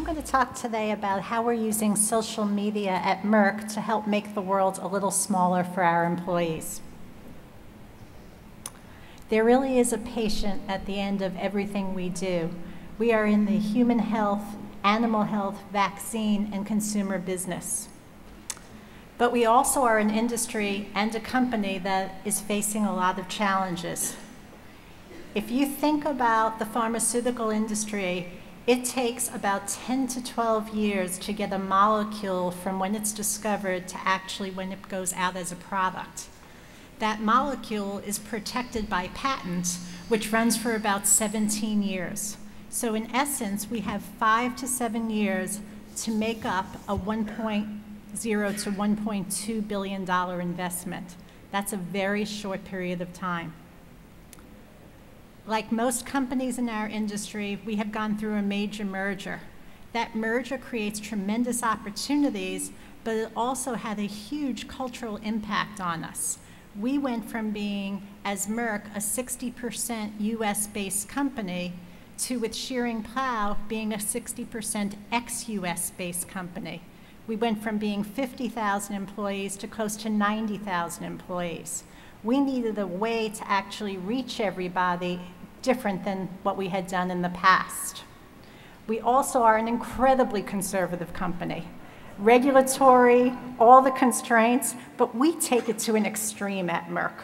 going to talk today about how we're using social media at Merck to help make the world a little smaller for our employees. There really is a patient at the end of everything we do. We are in the human health, animal health, vaccine, and consumer business. But we also are an industry and a company that is facing a lot of challenges. If you think about the pharmaceutical industry, it takes about 10 to 12 years to get a molecule from when it's discovered to actually when it goes out as a product. That molecule is protected by patents, which runs for about 17 years. So in essence, we have 5 to 7 years to make up a $1.0 to $1.2 billion investment. That's a very short period of time. Like most companies in our industry, we have gone through a major merger. That merger creates tremendous opportunities, but it also had a huge cultural impact on us. We went from being, as Merck, a 60% US-based company to, with Shearing Plow, being a 60% ex-US based company. We went from being 50,000 employees to close to 90,000 employees. We needed a way to actually reach everybody different than what we had done in the past. We also are an incredibly conservative company. Regulatory, all the constraints, but we take it to an extreme at Merck.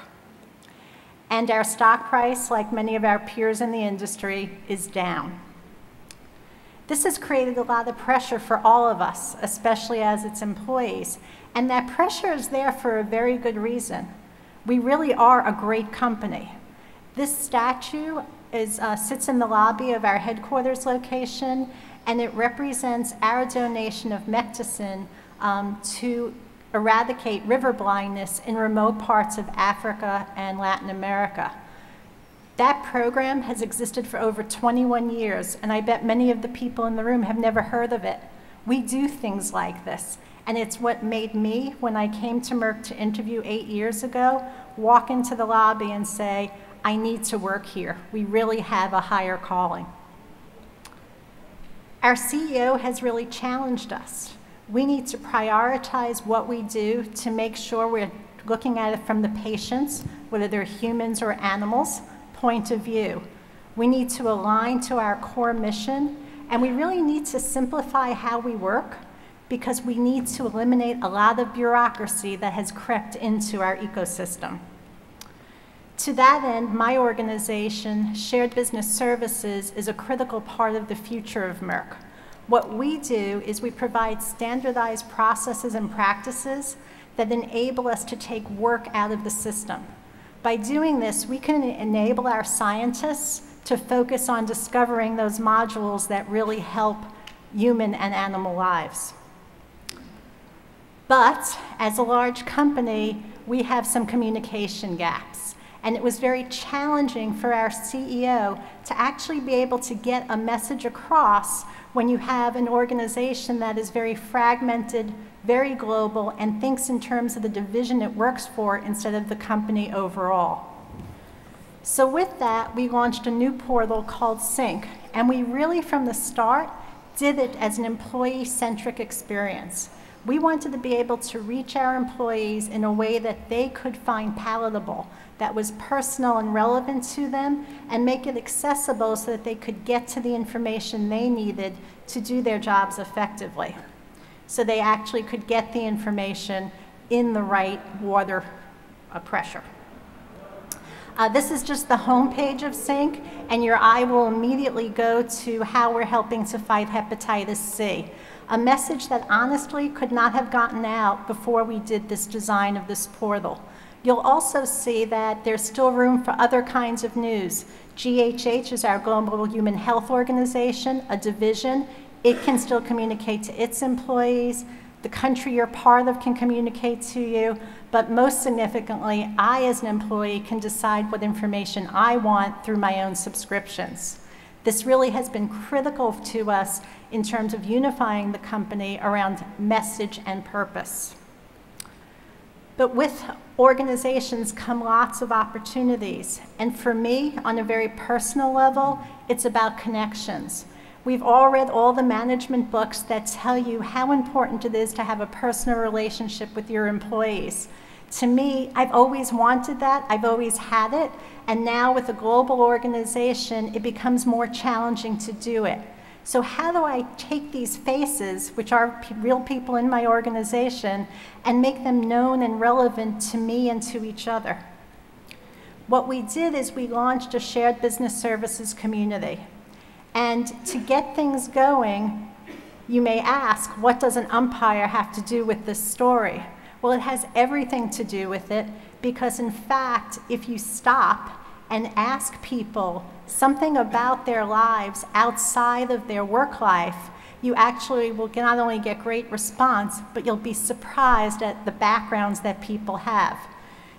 And our stock price, like many of our peers in the industry, is down. This has created a lot of pressure for all of us, especially as its employees. And that pressure is there for a very good reason. We really are a great company. This statue sits in the lobby of our headquarters location, and it represents our donation of Mecticin to eradicate river blindness in remote parts of Africa and Latin America. That program has existed for over 21 years, and I bet many of the people in the room have never heard of it. We do things like this, and it's what made me, when I came to Merck to interview 8 years ago, walk into the lobby and say, I need to work here. We really have a higher calling. Our CEO has really challenged us. We need to prioritize what we do to make sure we're looking at it from the patient's, whether they're humans or animals, point of view. We need to align to our core mission, and we really need to simplify how we work because we need to eliminate a lot of bureaucracy that has crept into our ecosystem. To that end, my organization, Shared Business Services, is a critical part of the future of Merck. What we do is we provide standardized processes and practices that enable us to take work out of the system. By doing this, we can enable our scientists to focus on discovering those modules that really help human and animal lives. But as a large company, we have some communication gaps. And it was very challenging for our CEO to actually be able to get a message across when you have an organization that is very fragmented, very global, and thinks in terms of the division it works for instead of the company overall. So with that, we launched a new portal called Sync, and we really, from the start, did it as an employee-centric experience. We wanted to be able to reach our employees in a way that they could find palatable, that was personal and relevant to them, and make it accessible so that they could get to the information they needed to do their jobs effectively. So they actually could get the information in the right water pressure. This is just the homepage of Sync, and your eye will immediately go to how we're helping to fight hepatitis C. A message that honestly could not have gotten out before we did this design of this portal. You'll also see that there's still room for other kinds of news. GHH is our Global Human Health Organization, a division. It can still communicate to its employees. The country you're part of can communicate to you. But most significantly, I as an employee can decide what information I want through my own subscriptions. This really has been critical to us in terms of unifying the company around message and purpose. But with organizations come lots of opportunities. And for me, on a very personal level, it's about connections. We've all read all the management books that tell you how important it is to have a personal relationship with your employees. To me, I've always wanted that, I've always had it, and now with a global organization, it becomes more challenging to do it. So how do I take these faces, which are real people in my organization, and make them known and relevant to me and to each other? What we did is we launched a shared business services community. And to get things going, you may ask, what does an umpire have to do with this story? Well, it has everything to do with it, because in fact, if you stop and ask people something about their lives outside of their work life, you actually will not only get great response, but you'll be surprised at the backgrounds that people have.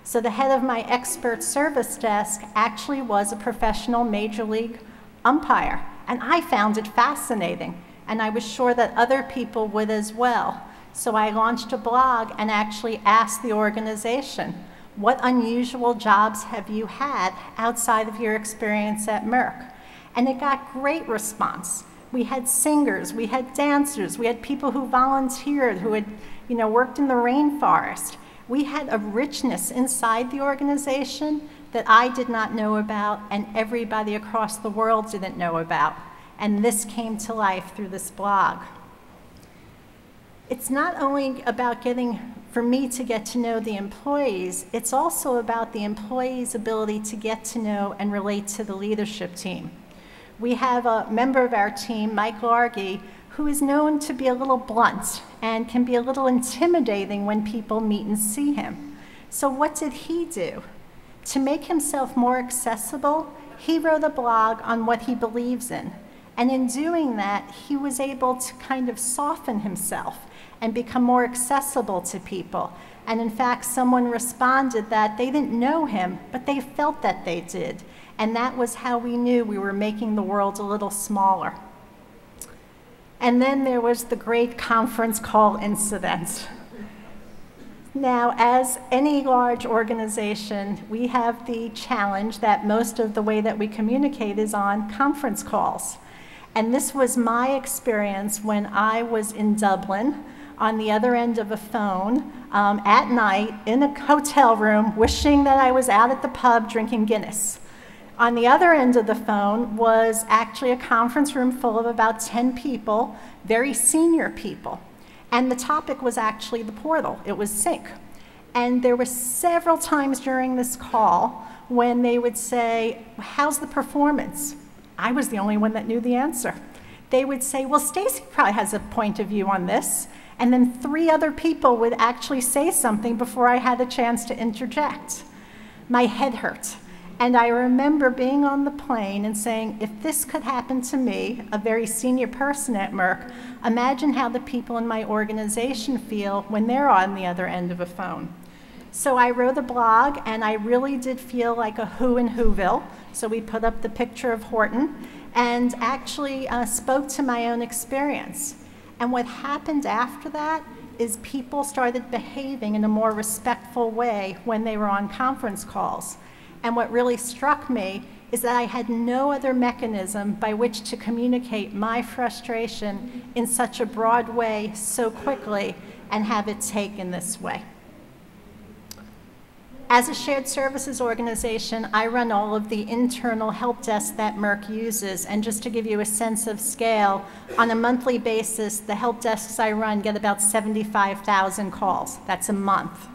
So the head of my expert service desk actually was a professional major league umpire. And I found it fascinating, and I was sure that other people would as well. So I launched a blog and actually asked the organization, what unusual jobs have you had outside of your experience at Merck? And it got great response. We had singers, we had dancers, we had people who volunteered, who had worked in the rainforest. We had a richness inside the organization that I did not know about and everybody across the world didn't know about. And this came to life through this blog. It's not only about for me to get to know the employees, it's also about the employees' ability to get to know and relate to the leadership team. We have a member of our team, Mike Largy, who is known to be a little blunt and can be a little intimidating when people meet and see him. So what did he do? To make himself more accessible, he wrote a blog on what he believes in. And in doing that, he was able to kind of soften himself and become more accessible to people. And in fact, someone responded that they didn't know him, but they felt that they did. And that was how we knew we were making the world a little smaller. And then there was the great conference call incident. Now, as any large organization, we have the challenge that most of the way that we communicate is on conference calls. And this was my experience when I was in Dublin on the other end of a phone at night in a hotel room, wishing that I was out at the pub drinking Guinness. On the other end of the phone was actually a conference room full of about 10 people, very senior people. And the topic was actually the portal. It was sync. And there were several times during this call when they would say, how's the performance? I was the only one that knew the answer. They would say, well, Stacy probably has a point of view on this. And then 3 other people would actually say something before I had a chance to interject. My head hurt. And I remember being on the plane and saying, if this could happen to me, a very senior person at Merck, imagine how the people in my organization feel when they're on the other end of a phone. So I wrote a blog, and I really did feel like a who in Whoville. So we put up the picture of Horton and actually spoke to my own experience. And what happened after that is people started behaving in a more respectful way when they were on conference calls. And what really struck me is that I had no other mechanism by which to communicate my frustration in such a broad way so quickly and have it take in this way. As a shared services organization, I run all of the internal help desks that Merck uses. And just to give you a sense of scale, on a monthly basis, the help desks I run get about 75,000 calls. That's a month.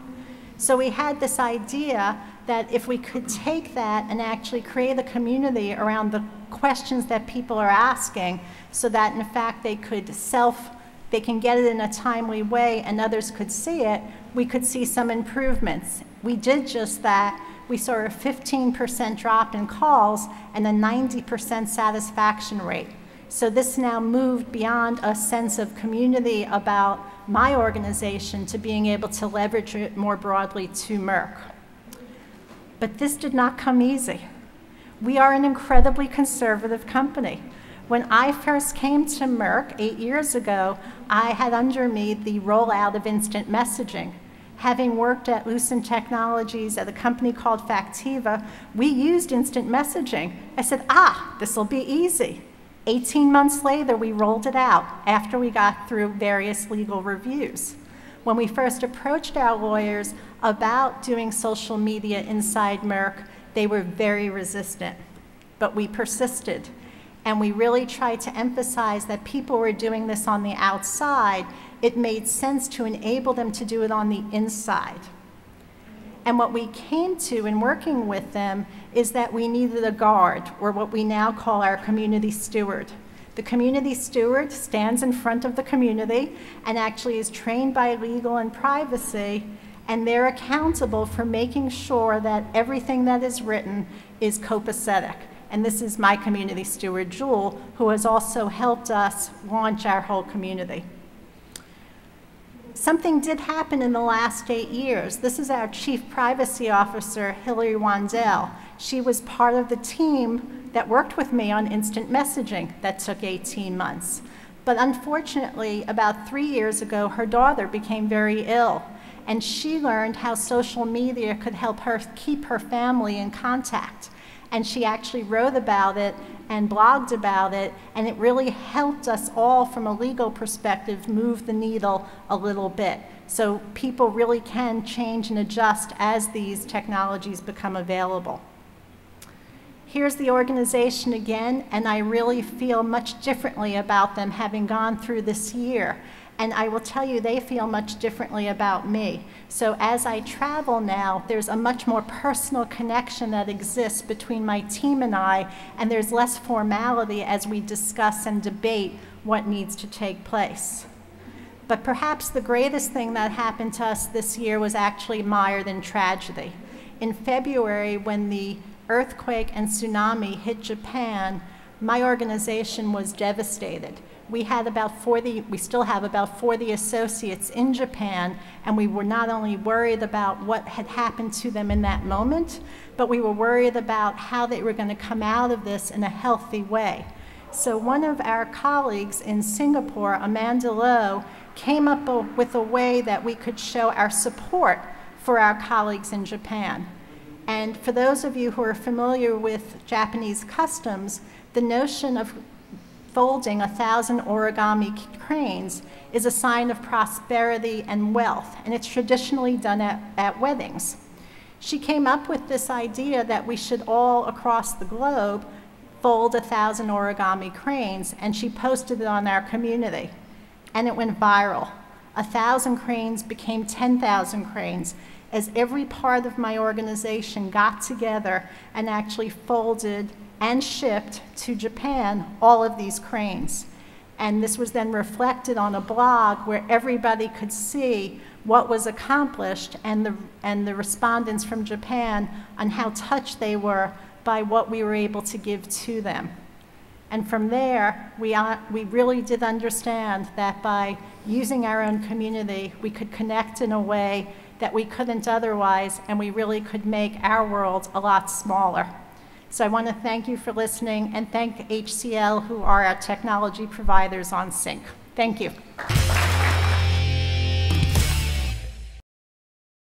So we had this idea that if we could take that and actually create a community around the questions that people are asking so that in fact they can get it in a timely way and others could see it, we could see some improvements. We did just that. We saw a 15% drop in calls and a 90% satisfaction rate. So this now moved beyond a sense of community about my organization to being able to leverage it more broadly to Merck. But this did not come easy. We are an incredibly conservative company. When I first came to Merck 8 years ago, I had under me the rollout of instant messaging. Having worked at Lucent Technologies at a company called Factiva, we used instant messaging. I said, this will be easy. 18 months later, we rolled it out after we got through various legal reviews. When we first approached our lawyers about doing social media inside Merck, they were very resistant, but we persisted. And we really tried to emphasize that people were doing this on the outside. It made sense to enable them to do it on the inside. And what we came to in working with them is that we needed a guard, or what we now call our community steward. The community steward stands in front of the community and actually is trained by legal and privacy, and they're accountable for making sure that everything that is written is copacetic. And this is my community steward, Jewel, who has also helped us launch our whole community. Something did happen in the last 8 years. This is our Chief Privacy Officer, Hillary Wandel. She was part of the team that worked with me on instant messaging that took 18 months. But unfortunately, about 3 years ago, her daughter became very ill, and she learned how social media could help her keep her family in contact. And she actually wrote about it and blogged about it, and it really helped us all from a legal perspective move the needle a little bit. So people really can change and adjust as these technologies become available. Here's the organization again, and I really feel much differently about them having gone through this year. And I will tell you, they feel much differently about me. So as I travel now, there's a much more personal connection that exists between my team and I, and there's less formality as we discuss and debate what needs to take place. But perhaps the greatest thing that happened to us this year was actually mired in tragedy. In February, when the earthquake and tsunami hit Japan, my organization was devastated. We still have about 40 associates in Japan, and we were not only worried about what had happened to them in that moment, but we were worried about how they were going to come out of this in a healthy way. So one of our colleagues in Singapore, Amanda Lowe, came up with a way that we could show our support for our colleagues in Japan. And for those of you who are familiar with Japanese customs, the notion of folding 1,000 origami cranes is a sign of prosperity and wealth, and it's traditionally done at weddings. She came up with this idea that we should all across the globe fold 1,000 origami cranes, and she posted it on our community, and it went viral. 1,000 cranes became 10,000 cranes, as every part of my organization got together and actually folded and shipped to Japan all of these cranes. And this was then reflected on a blog where everybody could see what was accomplished, and the respondents from Japan on how touched they were by what we were able to give to them. And from there, we really did understand that by using our own community, we could connect in a way that we couldn't otherwise, and we really could make our world a lot smaller. So I want to thank you for listening, and thank HCL, who are our technology providers on Sync. Thank you.